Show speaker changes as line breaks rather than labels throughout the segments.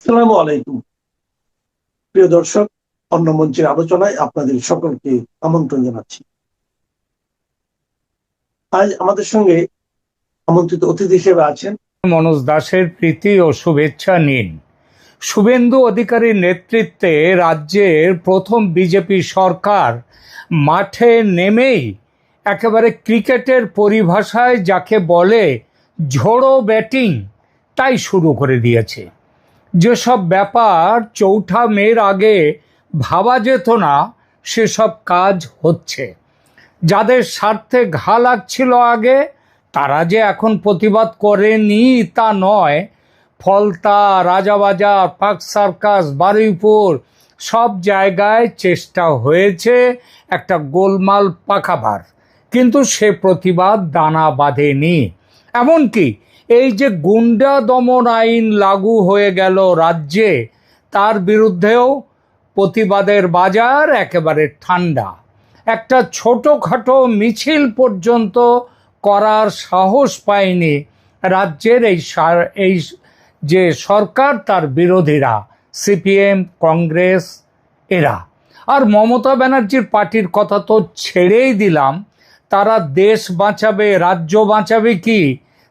আসসালামু আলাইকুম। প্রিয় দর্শক, অন্য মঞ্চের আলোচনায় আপনাদের সকলকে আমন্ত্রণ জানাচ্ছি। আজ আমাদের সঙ্গে আমন্ত্রিত অতিথি হিসেবে আছেন
মনোজ দাসের প্রীতি ও শুভেচ্ছা নিন। শুভেন্দু অধিকারীর নেতৃত্বে রাজ্যের প্রথম বিজেপি সরকার মাঠে নেমেই একেবারে ক্রিকেটের পরিভাষায় যাকে বলে ঝোড়ো ব্যাটিং তাই শুরু করে দিয়েছে। যেসব ব্যাপার চৌঠা মের আগে ভাবা যেত না সেসব কাজ হচ্ছে। যাদের স্বার্থে ঘা লাগছিল আগে তারা যে এখন প্রতিবাদ করেনি তা নয়। ফলতা, রাজাবাজার, পার্ক সার্কাস, বারুইপুর সব জায়গায় চেষ্টা হয়েছে একটা গোলমাল পাকাবার, কিন্তু সে প্রতিবাদ দানা বাঁধেনি। এমনকি এই যে গুন্ডা দমন আইন লাগু হয়ে গেল রাজ্যে, তার বিরুদ্ধেও প্রতিবাদের বাজার একেবারে ঠান্ডা। একটা ছোটোখাটো মিছিল পর্যন্ত করার সাহস পায়নি রাজ্যের এই যে সরকার, তার বিরোধীরা, সিপিএম, কংগ্রেস এরা। আর মমতা ব্যানার্জির পার্টির কথা তো ছেড়েই দিলাম, তারা দেশ বাঁচাবে, রাজ্য বাঁচাবে কি,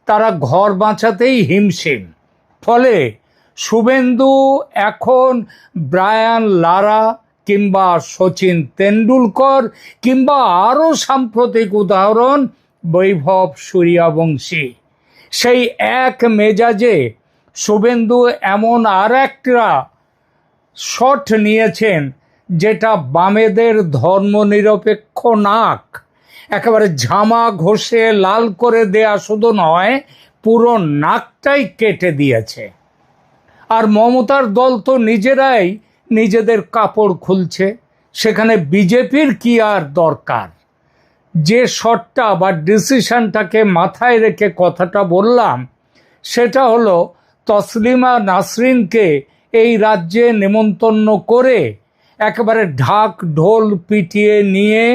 তারা ঘর বাঁচাতেই হিমশিম। ফলে শুভেন্দু এখন ব্রায়ান লারা কিংবা সচিন তেন্ডুলকর কিংবা আরও সাম্প্রতিক উদাহরণ বৈভব সূর্যবংশী, সেই এক মেজাজে শুভেন্দু এমন আর একটা শট নিয়েছেন যেটা বামেদের ধর্মনিরপেক্ষ নাক একেবারে ঝামা ঘষে লাল করে দেয়া শুধু নয়, পুরো নাকটাই কেটে দিয়েছে। আর মমতার দল তো নিজেরাই নিজেদের কাপড় খুলছে, সেখানে বিজেপির কি আর দরকার। যে শটটা বা ডিসিশনটাকে মাথায় রেখে কথাটা বললাম সেটা হলো তসলিমা নাসরিনকে এই রাজ্যে নেমন্তন্ন করে একেবারে ঢাক ঢোল পিটিয়ে নিয়ে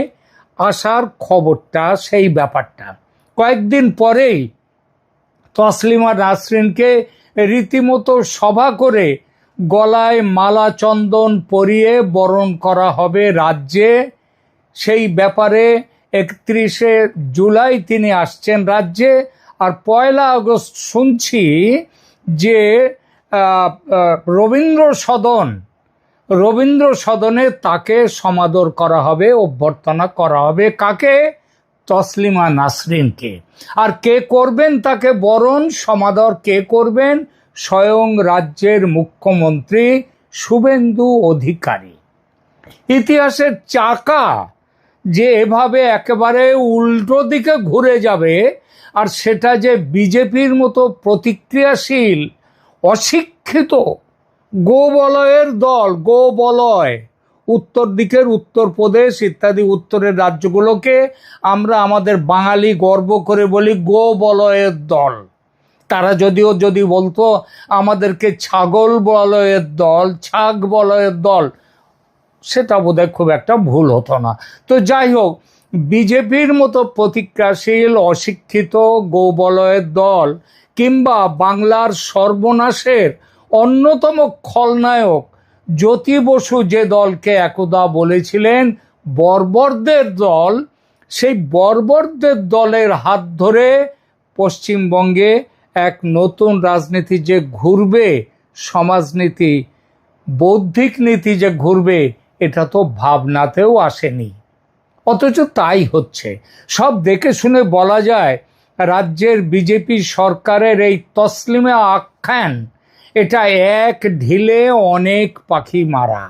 আসার খবরটা, সেই ব্যাপারটা। কয়েকদিন পরেই তসলিমা নাসরিনকে রীতিমতো সভা করে গলায় মালা চন্দন পরিয়ে বরণ করা হবে রাজ্যে। সেই ব্যাপারে 31শে জুলাই তিনি আসছেন রাজ্যে। আর 1লা আগস্ট শুনছি যে রবীন্দ্র সদনে তাকে সমাদর করা হবে, অভ্যর্থনা করা হবে। কাকে? তসলিমা নাসরিনকে। আর কে করবেন তাকে বরণ সমাদর? কে করবেন? স্বয়ং রাজ্যের মুখ্যমন্ত্রী শুভেন্দু অধিকারী। ইতিহাসের চাকা যে এভাবে একেবারে উল্টো দিকে ঘুরে যাবে, আর সেটা যে বিজেপির মতো প্রতিক্রিয়াশীল অশিক্ষিত গোবলয়ের দল, গোবলয়, উত্তর দিকের উত্তরপ্রদেশ ইত্যাদি উত্তরের রাজ্যগুলোকে আমরা আমাদের বাঙালি গর্ব করে বলি গোবলয়ের দল। তারা যদি বলতো আমাদেরকে ছাগল বলয়ের দল, ছাগ বলয়ের দল, সেটা বোধহয় খুব একটা ভুল হতো না। তো যাই হোক, বিজেপির মতো প্রতিক্রিয়াশীল অশিক্ষিত গোবলয়ের দল কিংবা বাংলার সর্বনাশের অন্যতম খলনায়ক জ্যোতি বসু যে দলকে একদা বলেছিলেন বর্বরদের দল, সেই বর্বরদের দলের হাত ধরে পশ্চিমবঙ্গে এক নতুন রাজনীতি যে ঘুরবে, সমাজনীতি, বৌদ্ধিক নীতি যে ঘুরবে, এটা তো ভাবনাতেও আসেনি। অথচ তাই হচ্ছে। সব দেখে শুনে বলা যায় রাজ্যের বিজেপি সরকারের এই তসলিমা আখ্যান, এটা এক ঢিলে অনেক পাখি মারা।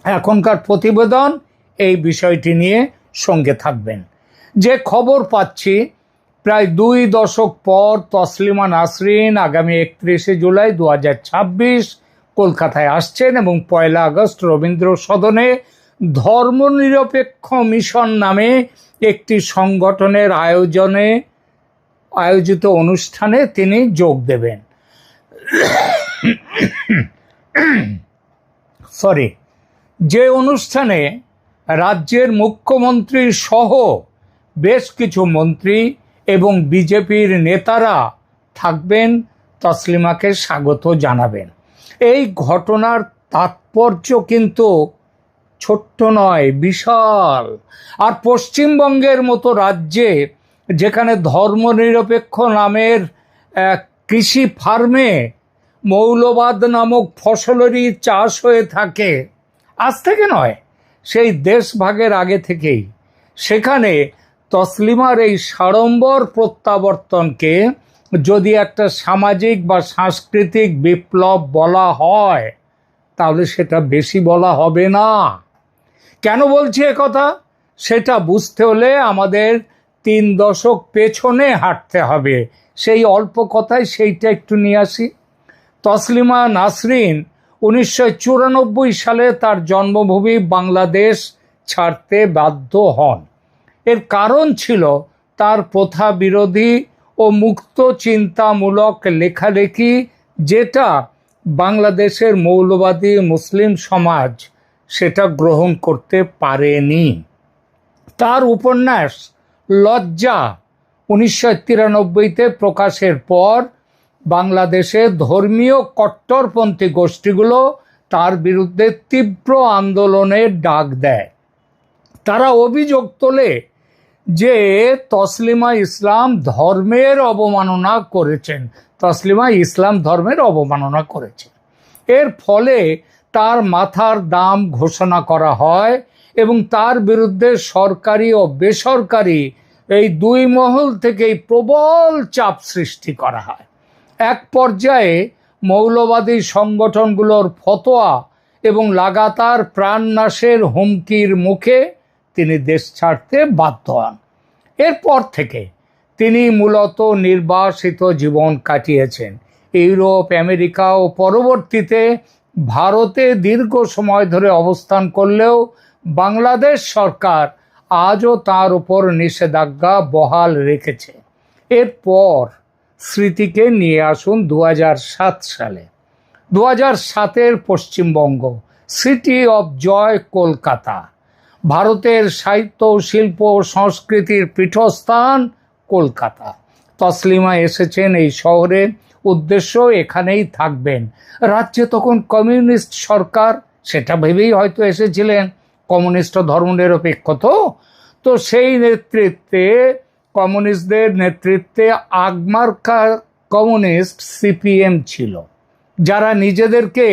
এখনকার প্রতিবেদন এই বিষয়টি নিয়ে সঙ্গে থাকবেন। যে খবর পাচ্ছি, প্রায় 2 দশক পর তসলিমা নাসরিন আগামী 31শে জুলাই 2026 কলকাতায় আসছেন এবং 1লা আগস্ট রবীন্দ্র সদনে ধর্মনিরপেক্ষ মিশন নামে একটি সংগঠনের আয়োজিত অনুষ্ঠানে তিনি যোগ দেবেন। যে অনুষ্ঠানে রাজ্যের মুখ্যমন্ত্রী সহ বেশ কিছু মন্ত্রী এবং বিজেপির নেতারা থাকবেন, তসলিমাকে স্বাগত জানাবেন। এই ঘটনার তাৎপর্য কিন্তু ছোট্ট নয়, বিশাল। আর পশ্চিমবঙ্গের মতো রাজ্যে, যেখানে ধর্মনিরপেক্ষ নামের কৃষি ফার্মে মৌলবাদ নামক ফসলেরই চাষ হয়ে থাকে, আজ থেকে নয়, সেই দেশভাগের আগে থেকেই, সেখানে তসলিমার এই সাড়ম্বর প্রত্যাবর্তনকে যদি একটা সামাজিক বা সাংস্কৃতিক বিপ্লব বলা হয়, তাহলে সেটা বেশি বলা হবে না। কেন বলছি একথা? সেটা বুঝতে হলে আমাদের 3 দশক পেছনে হাঁটতে হবে। সেই অল্প কথায় সেইটা একটু নিয়ে আসি। তসলিমা নাসরিন 1994 সালে তার জন্মভূমি বাংলাদেশ ছাড়তে বাধ্য হন। এর কারণ ছিল তার প্রথা বিরোধী ও মুক্ত চিন্তামূলক লেখালেখি, যেটা বাংলাদেশের মৌলবাদী মুসলিম সমাজ সেটা গ্রহণ করতে পারেনি। তার উপন্যাস লজ্জা 1993-তে প্রকাশের পর বাংলাদেশে ধর্মীয় কট্টরপন্থী গোষ্ঠীগুলো তার বিরুদ্ধে তীব্র আন্দোলনের ডাক দেয়। তারা অভিযোগ তোলে যে তসলিমা ইসলাম ধর্মের অবমাননা করেছেন, তসলিমা ইসলাম ধর্মের অবমাননা করেছেন। এর ফলে তার মাথার দাম ঘোষণা করা হয় এবং তার বিরুদ্ধে সরকারি ও বেসরকারি এই দুই মহল থেকেই প্রবল চাপ সৃষ্টি করা হয়। এক পর্যায়ে মৌলবাদী সংগঠনগুলোর ফতোয়া এবং লাগাতার প্রাণনাশের হুমকির মুখে তিনি দেশ ছাড়তে বাধ্য হন। এরপর থেকে তিনি মূলত নির্বাসিত জীবন কাটিয়েছেন। ইউরোপ, আমেরিকা ও পরবর্তীতে ভারতে দীর্ঘ সময় ধরে অবস্থান করলেও বাংলাদেশ সরকার আজও তার উপর নিষেধাজ্ঞা বহাল রেখেছে। এরপর স্মৃতিকে নিয়ে আসুন 2007 সালে। 2007-এর Paschimbanga, city of joy Kolkata, ভারতের সাহিত্য, শিল্প ও সংস্কৃতির পীঠস্থান কলকাতা। তসলিমা এসেছেন এই শহরে, উদ্দেশ্য এখানেই থাকবেন। রাজ্যে তখন কমিউনিস্ট সরকার, সেটা ভেবেই হয়তো এসেছিলেন, কমিউনিস্ট ধর্মনিরপেক্ষ তো সেই নেতৃত্বে, কমিউনিস্টদের নেতৃত্বে আগমার্কা কমিউনিস্ট সিপিএম ছিল, যারা নিজেদেরকে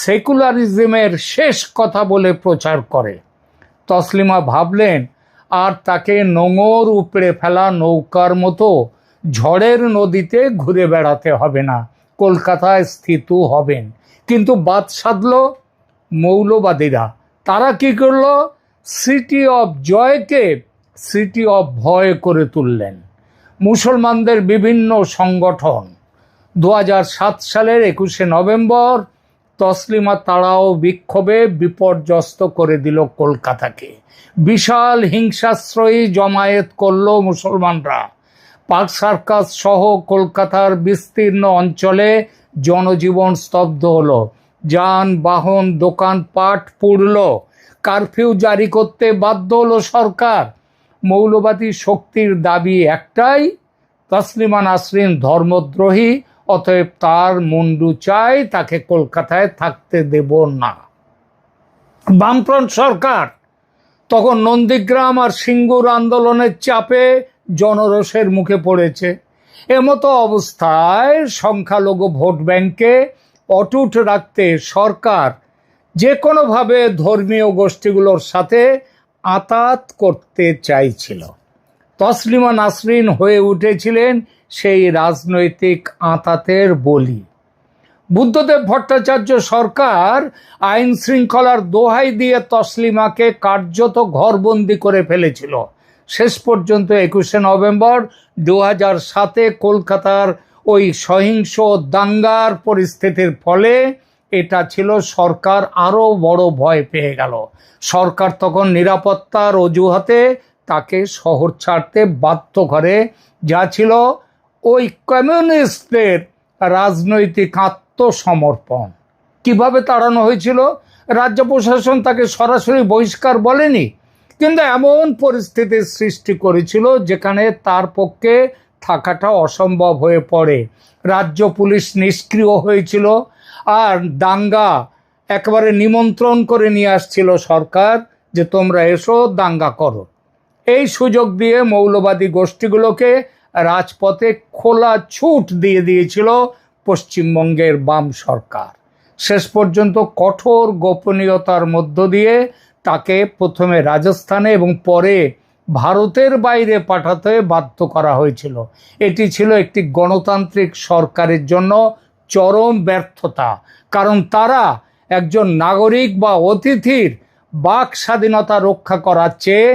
সেকুলারিজমের শেষ কথা বলে প্রচার করে। তসলিমা ভাবলেন আর তাকে নোঙর উপড়ে ফেলা নৌকার মতো ঝড়ের নদীতে ঘুরে বেড়াতে হবে না, কলকাতায় স্থিত হবেন। কিন্তু বাদ সাধল মৌলবাদীরা। তারা কি করলো? সিটি অফ জয়কে সিটি অফ ভয় করে তুললেন। মুসলমানদের বিভিন্ন সংগঠন 2007 সালের 21শে নভেম্বর তসলিমা তাড়াও বিক্ষোভে বিপর্যস্ত করে দিল কলকাতাকে। বিশাল হিংসাশ্রয়ী জমায়েত করল মুসলমানরা। পার্ক সার্কাস সহ কলকাতার বিস্তীর্ণ অঞ্চলে জনজীবন স্তব্ধ হলো, যানবাহন, দোকানপাট পুড়ল, কারফিউ জারি করতে বাধ্য হলো সরকার। মৌলবাদী শক্তির দাবি একটাই, তসলিমা নাসরিন ধর্মদ্রোহী, অতএব তার মুন্ডু চাই, তাকে কলকাতায় থাকতে দেব না। বামফ্রন্ট সরকার তখন নন্দীগ্রাম আর সিঙ্গুর আন্দোলনের চাপে জনরোষের মুখে পড়েছে। এমতো অবস্থায় সংখ্যালঘু ভোট ব্যাংকে অটুট রাখতে সরকার যে কোনোভাবে ধর্মীয় গোষ্ঠীগুলোর সাথে আঁতাত করতে চাইছিল। তসলিমা নাসরিন হয়ে উঠেছিলেন সেই রাজনৈতিক আঁতাতের বলি। বুদ্ধদেব ভট্টাচার্য সরকার আইন শৃঙ্খলার দোহাই দিয়ে তসলিমাকে কার্যত ঘরবন্দি করে ফেলেছিল। শেষ পর্যন্ত 21শে নভেম্বর 2007-এ কলকাতার ওই সহিংস দাঙ্গার পরিস্থিতির ফলে এটা ছিল সরকার আরো বড় ভয় পেয়ে গেল। সরকার তখন নিরাপত্তার অজুহাতে তাকে শহর ছাড়তে বাধ্য করে, যা ছিল ওই কমিউনিস্টদের রাজনৈতিক আত্মসমর্পণ। কিভাবে তাড়ানো হয়েছিল? রাজ্য প্রশাসন তাকে সরাসরি বহিষ্কার বলেনি, কিন্তু এমন পরিস্থিতির সৃষ্টি করেছিল যেখানে তার পক্ষে থাকাটা অসম্ভব হয়ে পড়ে। রাজ্য পুলিশ নিষ্ক্রিয় হয়েছিল আর দাঙ্গা একেবারে নিমন্ত্রণ করে নিয়ে আসছিল সরকার যে তোমরা এসো দাঙ্গা করো। এই সুযোগ দিয়ে মৌলবাদী গোষ্ঠীগুলোকে রাজপথে খোলা ছুট দিয়ে দিয়েছিল পশ্চিমবঙ্গের বাম সরকার। শেষ পর্যন্ত কঠোর গোপনীয়তার মধ্য দিয়ে তাকে প্রথমে রাজস্থানে এবং পরে ভারতের বাইরে পাঠাতে বাধ্য করা হয়েছিল। এটি ছিল একটি গণতান্ত্রিক সরকারের জন্য চরম ব্যর্থতা, কারণ তারা একজন নাগরিক বা অতিথির বাক স্বাধীনতা রক্ষা করার চেয়ে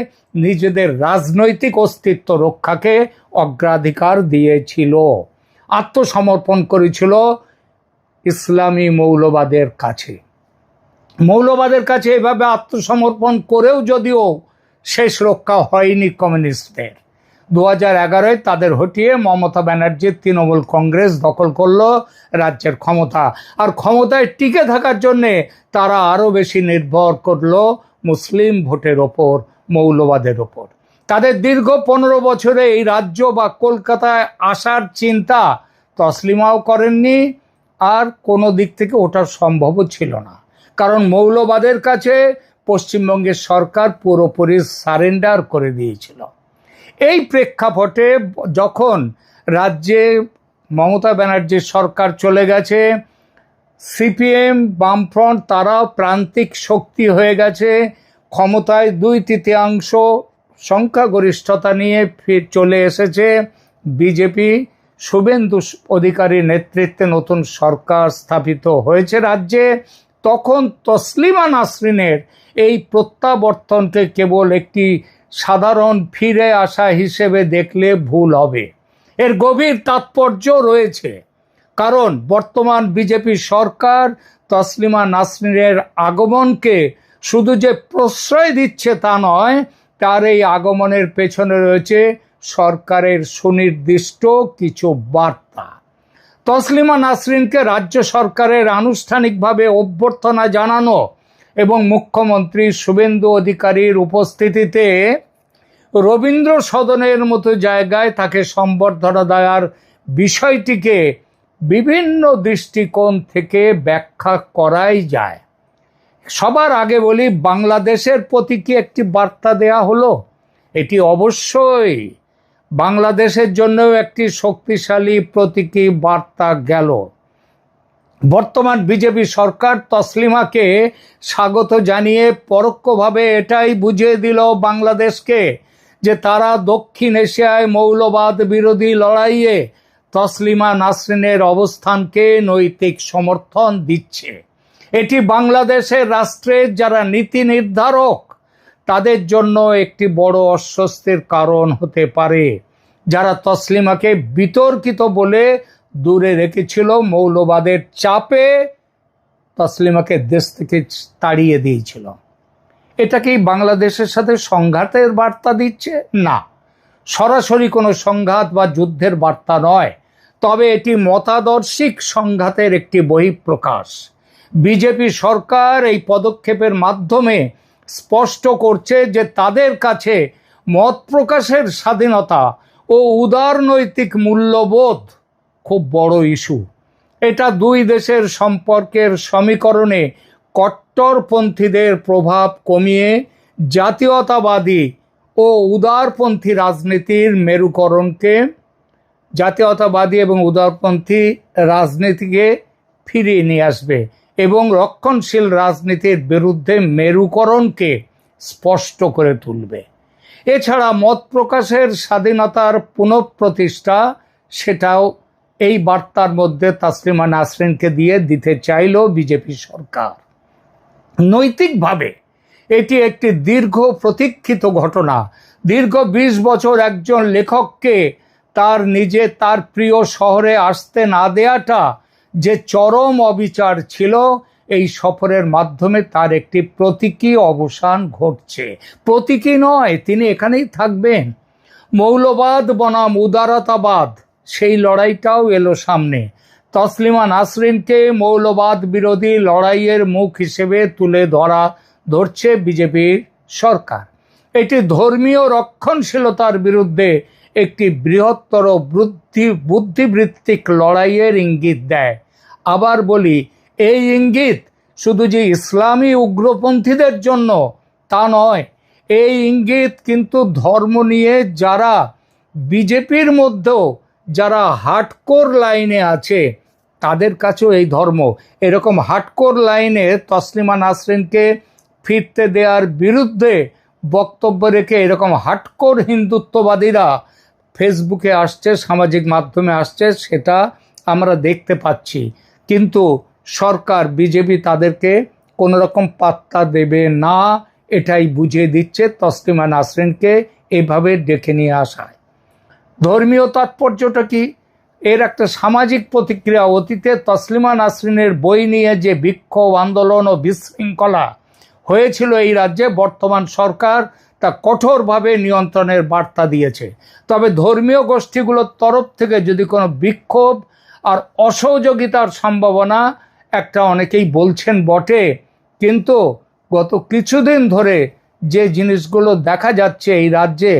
নিজেদের রাজনৈতিক অস্তিত্ব রক্ষাকে অগ্রাধিকার দিয়েছিল, আত্মসমর্পণ করেছিল ইসলামী মৌলবাদের কাছে। মৌলবাদের কাছে এভাবে আত্মসমর্পণ করেও যদিও শেষ রক্ষা হয়নি কমিউনিস্টদের। 2011-য় তাদের হটিয়ে মমতা ব্যানার্জির তৃণমূল কংগ্রেস দখল করলো রাজ্যের ক্ষমতা। আর ক্ষমতায় টিকে থাকার জন্যে তারা আরও বেশি নির্ভর করলো মুসলিম ভোটের ওপর, মৌলবাদের ওপর। তাদের দীর্ঘ 15 বছরে এই রাজ্য বা কলকাতায় আসার চিন্তা তসলিমাও করেননি, আর কোনো দিক থেকে ওটা সম্ভবও ছিল না, কারণ মৌলবাদের কাছে পশ্চিমবঙ্গের সরকার পুরোপুরি সারেন্ডার করে দিয়েছিল। এই প্রেক্ষাপটে যখন রাজ্যে মমতা ব্যানার্জির সরকার চলে গেছে, সিপিএম বামফ্রন্ট তারাও প্রান্তিক শক্তি হয়ে গেছে, ক্ষমতায় 2/3 সংখ্যাগরিষ্ঠতা নিয়ে চলে এসেছে বিজেপি, শুভেন্দু অধিকারীর নেতৃত্বে নতুন সরকার স্থাপিত হয়েছে রাজ্যে, তখন তসলিমা নাসরিনের এই প্রত্যাবর্তনকে কেবল একটি সাধারণ ফিরে আসা হিসেবে দেখলে ভুল হবে। এর গভীর তাৎপর্য রয়েছে, কারণ বর্তমান বিজেপি সরকার তসলিমা নাসরিনের আগমনকে শুধু যে প্রশ্রয় দিচ্ছে তা নয়, তার এই আগমনের পেছনে রয়েছে সরকারের সুনির্দিষ্ট কিছু বার্তা। তসলিমা নাসরিনকে রাজ্য সরকারের আনুষ্ঠানিকভাবে অভ্যর্থনা জানানো এবং মুখ্যমন্ত্রী শুভেন্দু অধিকারীর উপস্থিতিতে রবীন্দ্র সদনের মতো জায়গায় তাকে সম্বর্ধনা দেওয়ার বিষয়টিকে বিভিন্ন দৃষ্টিকোণ থেকে ব্যাখ্যা করাই যায়। সবার আগে বলি, বাংলাদেশের প্রতি কি একটি বার্তা দেয়া হলো? এটি অবশ্যই বাংলাদেশের জন্যও একটি শক্তিশালী প্রতীকী বার্তা গেল। বর্তমান বিজেপি সরকার তসলিমাকে স্বাগত জানিয়ে পরোক্ষভাবে এটাই বুঝিয়ে দিল বাংলাদেশকে যে তারা দক্ষিণ এশিয়ায় মৌলবাদ বিরোধী লড়াইয়ে তসলিমা নাসরিনের অবস্থানকে নৈতিক সমর্থন দিচ্ছে। এটি বাংলাদেশের রাষ্ট্রের যারা নীতি নির্ধারক তাদের জন্য একটি বড় অস্বস্তির কারণ হতে পারে, যারা তসলিমাকে বিতর্কিত বলে দূরে রেখেছিল, মৌলবাদের চাপে তসলিমাকে দেশ থেকে তাড়িয়ে দিয়েছিল। এটা কি বাংলাদেশের সাথে সংঘাতের বার্তা দিচ্ছে? না, সরাসরি কোনো সংঘাত বা যুদ্ধের বার্তা নয়, তবে এটি মতাদর্শিক সংঘাতের একটি বহিঃপ্রকাশ। বিজেপি সরকার এই পদক্ষেপের মাধ্যমে স্পষ্ট করছে যে তাদের কাছে মত প্রকাশের স্বাধীনতা ও উদারনৈতিক মূল্যবোধ খুব বড় ইস্যু। এটা দুই দেশের সম্পর্কের সমীকরণে কট্টরপন্থীদের প্রভাব কমিয়ে জাতীয়তাবাদী ও উদারপন্থী রাজনীতির মেরুকরণকে, জাতীয়তাবাদী এবং উদারপন্থী রাজনীতিকে ফিরিয়ে নিয়ে আসবে এবং রক্ষণশীল রাজনীতির বিরুদ্ধে মেরুকরণকে স্পষ্ট করে তুলবে। এছাড়া মত প্রকাশের স্বাধীনতার পুনঃপ্রতিষ্ঠা, সেটাও এই বার্তার মধ্যে তসলিমা নাসরিনকে দিয়ে দিতে চাইল বিজেপি সরকার। নৈতিকভাবে এটি একটি দীর্ঘ প্রতীক্ষিত ঘটনা। দীর্ঘ 20 বছর একজন লেখককে তার প্রিয় শহরে আসতে না দেয়াটা যে চরম অবিচার ছিল, এই সফরের মাধ্যমে তার একটি প্রতীকী অবসান ঘটছে। প্রতীকী নয়, তিনি এখানেই থাকবেন। মৌলবাদ বনাম উদারতাবাদ, সেই লড়াইটাও এলো সামনে। তসলিমা নাসরিনকে মৌলবাদ বিরোধী লড়াইয়ের মুখ হিসেবে তুলে ধরছে বিজেপির সরকার। এটি ধর্মীয় রক্ষণশীলতার বিরুদ্ধে একটি বৃহত্তর বুদ্ধিবৃত্তিক লড়াইয়ের ইঙ্গিত দেয়। আবার বলি, এই ইঙ্গিত শুধু যে ইসলামী উগ্রপন্থীদের জন্য তা নয়, এই ইঙ্গিত কিন্তু ধর্ম নিয়ে যারা বিজেপির মধ্যেও যারা হার্ডকোর লাইনে আছে তাদের কাছেও এই ধর্ম। এরকম হার্ডকোর লাইনে তসলিমা নাসরিনকে ফিরতে দেওয়ার বিরুদ্ধে বক্তব্য রেখে এরকম হার্ডকোর হিন্দুত্ববাদীরা ফেসবুকে আসছে, সামাজিক মাধ্যমে আসছে, সেটা আমরা দেখতে পাচ্ছি। কিন্তু সরকার, বিজেপি তাদেরকে কোনো রকম পাত্তা দেবে না, এটাই বুঝিয়ে দিচ্ছে তসলিমা নাসরিনকে এভাবে ডেকে নিয়ে আসায়। ধর্মীয় তাৎপর্যটা কি? এর একটা সামাজিক প্রতিক্রিয়া। অতীতে তসলিমা নাসরিনের বই নিয়ে যে বিক্ষোভ, আন্দোলন ও বিশৃঙ্খলা হয়েছিল এই রাজ্যে, বর্তমান সরকার তা কঠোরভাবে নিয়ন্ত্রণের বার্তা দিয়েছে। তবে ধর্মীয় গোষ্ঠীগুলোর তরফ থেকে যদি কোনো বিক্ষোভ আর অসহযোগিতার সম্ভাবনা একটা অনেকেই বলছেন বটে, কিন্তু গত কিছুদিন ধরে যে জিনিসগুলো দেখা যাচ্ছে এই রাজ্যে,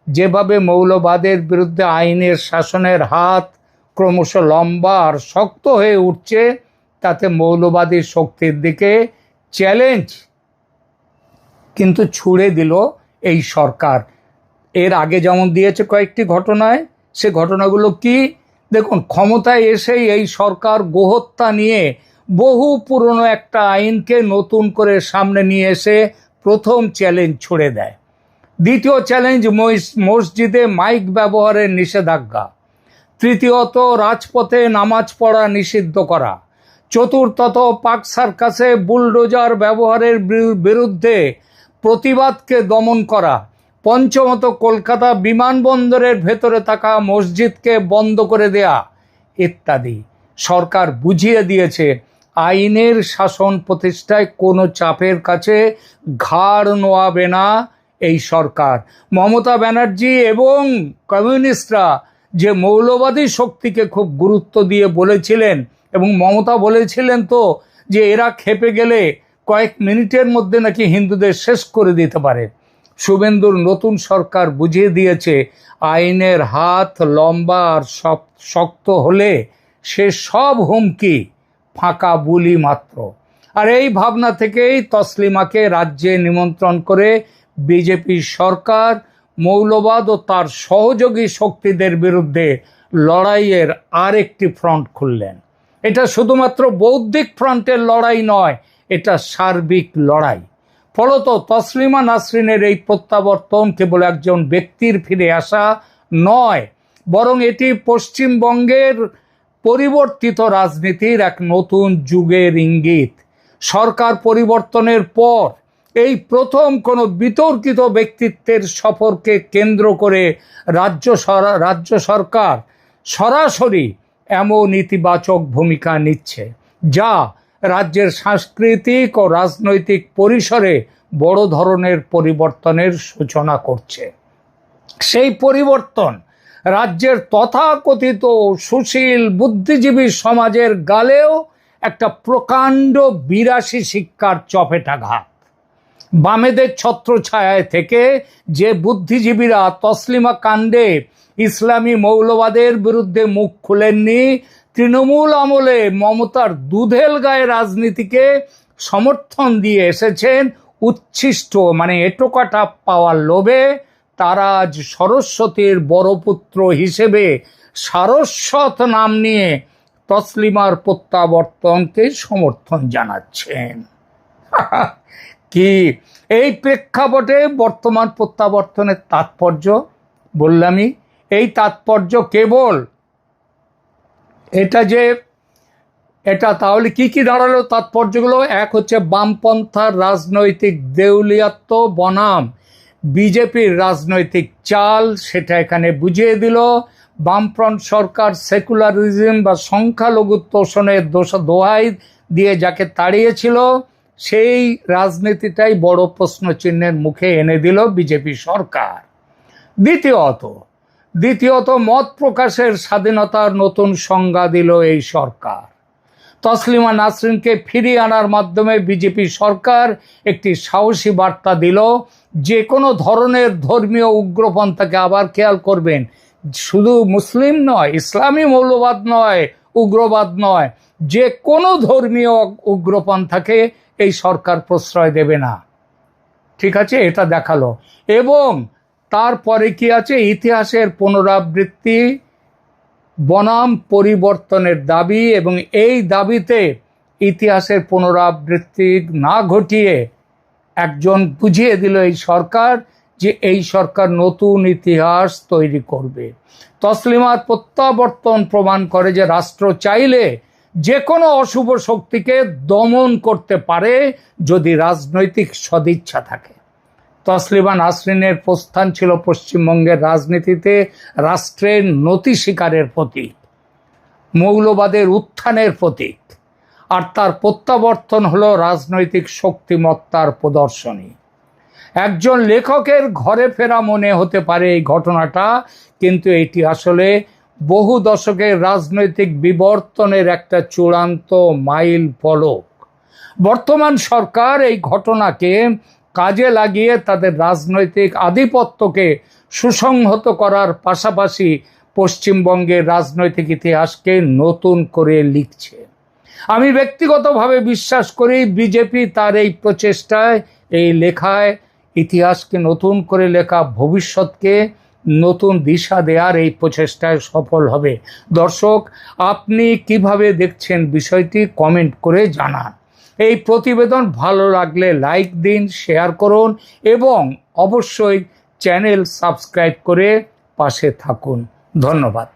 যেভাবে মৌলবাদের বিরুদ্ধে আইনের শাসনের হাত ক্রমশ লম্বা আর শক্ত হয়ে উঠছে, তাতে মৌলবাদী শক্তির দিকে চ্যালেঞ্জ কিন্তু ছুড়ে দিল এই সরকার। এর আগে যেমন দিয়েছে কয়েকটি ঘটনায়, সে ঘটনাগুলো কি? দেখুন, ক্ষমতায় এসেই এই সরকার গোহত্যা নিয়ে বহু পুরনো একটা আইনকে নতুন করে সামনে নিয়ে এসে প্রথম চ্যালেঞ্জ ছুড়ে দেয়। দ্বিতীয় চ্যালেঞ্জ, মসজিদে মাইক ব্যবহারের নিষেধাজ্ঞা। তৃতীয়ত, রাজপথে নামাজ পড়া নিষিদ্ধ করা। চতুর্থত, পাক সার্কাসে বুলডোজার ব্যবহারের বিরুদ্ধে প্রতিবাদকে দমন করা। পঞ্চমত, কলকাতা বিমানবন্দরের ভেতরে থাকা মসজিদকে বন্ধ করে দেয়া ইত্যাদি। সরকার বুঝিয়ে দিয়েছে আইনের শাসন প্রতিষ্ঠায় কোনো চাপের কাছে ঘাড় নোয়াবে না এই সরকার। মমতা ব্যানার্জি এবং কমিউনিস্টরা যে মৌলবাদী শক্তিকে খুব গুরুত্ব দিয়ে বলেছিলেন, এবং মমতা বলেছিলেন তো যে এরা খেপে গেলে কয়েক মিনিটের মধ্যে নাকি হিন্দুদের শেষ করে দিতে পারে। শুভেন্দুর নতুন সরকার বুঝিয়ে দিয়েছে আইনের হাত লম্বা আর শক্ত হলে সে সব হুমকি ফাঁকা বুলি মাত্র। আর এই ভাবনা থেকেই তসলিমাকে রাজ্যে নিমন্ত্রণ করে বিজেপি সরকার মৌলবাদ ও তার সহযোগী শক্তিদের বিরুদ্ধে লড়াইয়ের আরেকটি ফ্রন্ট খুললেন। এটা শুধুমাত্র বৌদ্ধিক ফ্রন্টের লড়াই নয়, এটা সার্বিক লড়াই। ফলত তসলিমা নাসরিনের এই প্রত্যাবর্তন কেবল একজন ব্যক্তির ফিরে আসা নয়, বরং এটি পশ্চিমবঙ্গের পরিবর্তিত রাজনীতির এক নতুন যুগের ইঙ্গিত। সরকার পরিবর্তনের পর এই প্রথম কোনো বিতর্কিত ব্যক্তিত্বের সফরকে কেন্দ্র করে রাজ্য সরকার সরাসরি এমন ইতিবাচক ভূমিকা নিচ্ছে, যা রাজ্যের সাংস্কৃতিক ও রাজনৈতিক পরিসরে বড় ধরনের পরিবর্তনের সূচনা করছে। সেই পরিবর্তন রাজ্যের তথাকথিত সুশীল বুদ্ধিজীবী সমাজের গালেও একটা প্রকাণ্ড বিরাশী শিক্ষার চপেটাঘাত। বামেদের ছত্রছায়ায় থেকে যে বুদ্ধিজীবীরা তসলিমা কাণ্ডে ইসলামী মৌলবাদের বিরুদ্ধে মুখ খুলেননি, তৃণমূল আমলে মমতার দুধেল গায়ে রাজনীতিকে সমর্থন দিয়ে এসেছেন উচ্ছিষ্ট মানে এটোকাটা পাওয়ার লোভে, তারা আজ সরস্বতীর বড় পুত্র হিসেবে সারস্বত নাম নিয়ে তসলিমার প্রত্যাবর্তনকে সমর্থন জানাচ্ছেন। কি এই প্রেক্ষাপটে বর্তমান প্রত্যাবর্তনের তাৎপর্য? বললামই, এই তাৎপর্য কেবল এটা তাহলে কি কি দাঁড়ালো তাৎপর্যগুলো? এক হচ্ছে বামপন্থার রাজনৈতিক দেউলিয়াত্ব বনাম বিজেপির রাজনৈতিক চাল, সেটা এখানে বুঝিয়ে দিল। বামফ্রন্ট সরকার সেকুলারিজম বা সংখ্যালঘু তোষণের দোহাই দিয়ে যাকে তাড়িয়েছিল, সেই রাজনীতিটাই বড় প্রশ্নচিহ্নের মুখে এনে দিল বিজেপি সরকার। দ্বিতীয়ত মত প্রকাশের স্বাধীনতার নতুন সংজ্ঞা দিল এই সরকার। তসলিমা নাসরিনকে ফিরিয়ে আনার মাধ্যমে বিজেপি সরকার একটি সাহসী বার্তা দিল, যে কোনো ধরনের ধর্মীয় উগ্রপন্থাকে, আবার খেয়াল করবেন, শুধু মুসলিম নয়, ইসলামী মৌলবাদ নয়, উগ্রবাদ নয়, যে কোনো ধর্মীয় উগ্রপন্থাকে এই সরকার প্রশ্রয় দেবে না। ঠিক আছে, এটা দেখালো। এবং তারপরে কি আছে, ইতিহাসের পুনরাবৃত্তি বনাম পরিবর্তনের দাবি, এবং এই দাবিতে ইতিহাসের পুনরাবৃত্তি না ঘটিয়ে একজন বুঝিয়ে দিল এই সরকার যে এই সরকার নতুন ইতিহাস তৈরি করবে। তসলিমার প্রত্যাবর্তন প্রমাণ করে যে রাষ্ট্র চাইলে যে কোনো অশুভ শক্তিকে দমন করতে পারে যদি রাজনৈতিক সদিচ্ছা থাকে। তসলিমা নাসরিনের প্রস্থান ছিল পশ্চিমবঙ্গের রাজনীতিতে রাষ্ট্রের নতি স্বীকারের প্রতীক, মৌলবাদের উত্থানের প্রতীক, আর তার প্রত্যাবর্তন হলো রাজনৈতিক শক্তিমত্তার প্রদর্শনী। একজন লেখকের ঘরে ফেরা মনে হতে পারে এই ঘটনাটা, কিন্তু এটি আসলে বহু দশকের রাজনৈতিক বিবর্তনের একটা চূড়ান্ত মাইল ফলক। বর্তমান সরকার এই ঘটনাকে কাজে লাগিয়ে তাদের রাজনৈতিক আধিপত্যকে সুসংহত করার পাশাপাশি পশ্চিমবঙ্গের রাজনৈতিক ইতিহাসকে নতুন করে লিখছে। আমি ব্যক্তিগতভাবে বিশ্বাস করি বিজেপি তার এই প্রচেষ্টায়, এই লেখায় ইতিহাসকে নতুন করে লেখা, ভবিষ্যৎকে নতুন দিশা দেওয়ার এই প্রচেষ্টায় সফল হবে। দর্শক, আপনি কিভাবে দেখছেন বিষয়টি কমেন্ট করে জানান। এই প্রতিবেদন ভালো লাগলে লাইক দিন, শেয়ার করুন এবং অবশ্যই চ্যানেল সাবস্ক্রাইব করে পাশে থাকুন। ধন্যবাদ।